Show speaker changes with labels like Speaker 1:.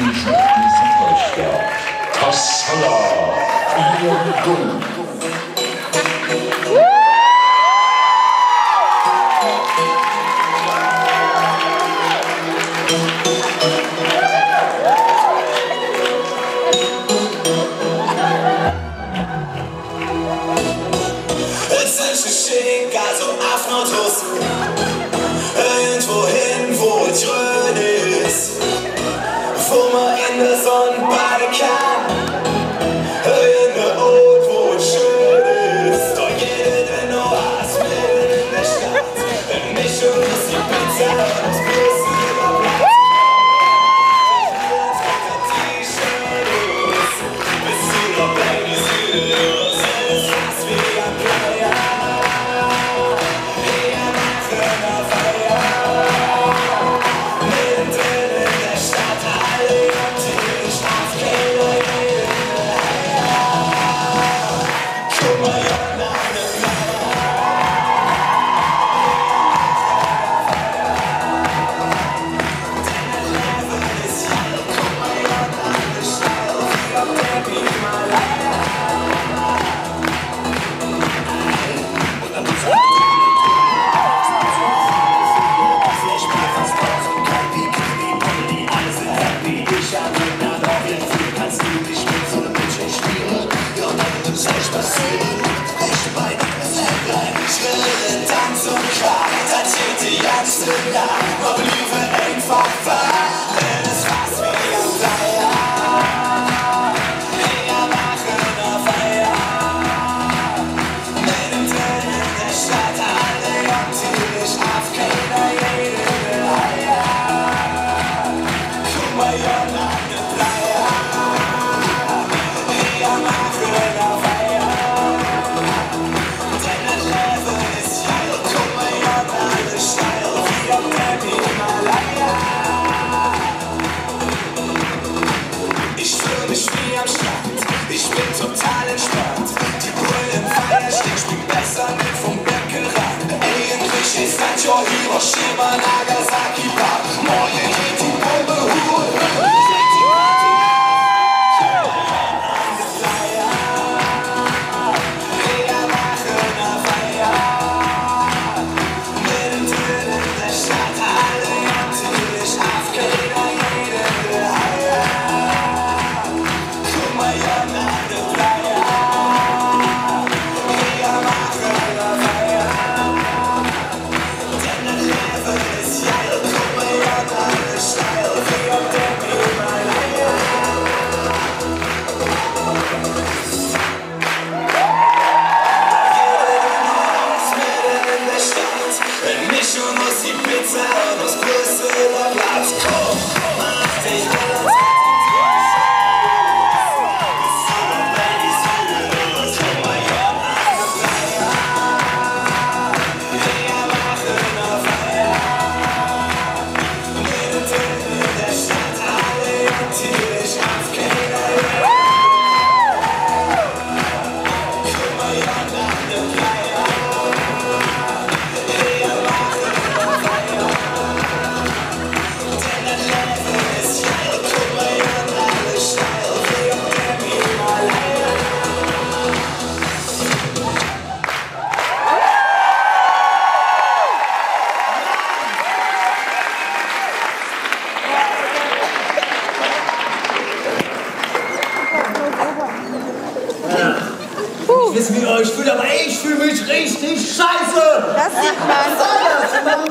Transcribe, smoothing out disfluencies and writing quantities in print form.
Speaker 1: Italienischen Musikstadt Kasalla, Köln.
Speaker 2: Also Aftertuss, irgendwo hin, wo es schön ist, wo man in der Sonne baden kann, irgendein Ort, wo es schön ist, doch jeder, der noch was will in der Stadt, eine Mischung aus die Pizza und das Brüssel Platz. T-Shirt los, bis zu der Baby los, es ist fast wie ein Playa. Maar liever einfach wahr, denn es fast wie ein Playa. Wir machen eine Feier, mittendrin in der Stadt, alle natürlich auf keiner jede Eier. Guck mal, Jon, an der Playa. Wir machen eine Feier, denn das Leben ist geil. Guck mal, Jon, alles steil. Ich fühle mich wie am Strand, ich bin total entspannt. Die Brille im Feierstich spielt besser mit vom Beckenrand. Eigentlich ist das ja Hiroshima, Nagasaki, Park. Morgen geht die Bombe hoch. Mischung aus die Pizza und aus Brüsseler Platz. Komm, mach dich alles. Ich weiß, wie ihr euch fühlt, aber ich fühle mich richtig scheiße!
Speaker 3: Das sieht man.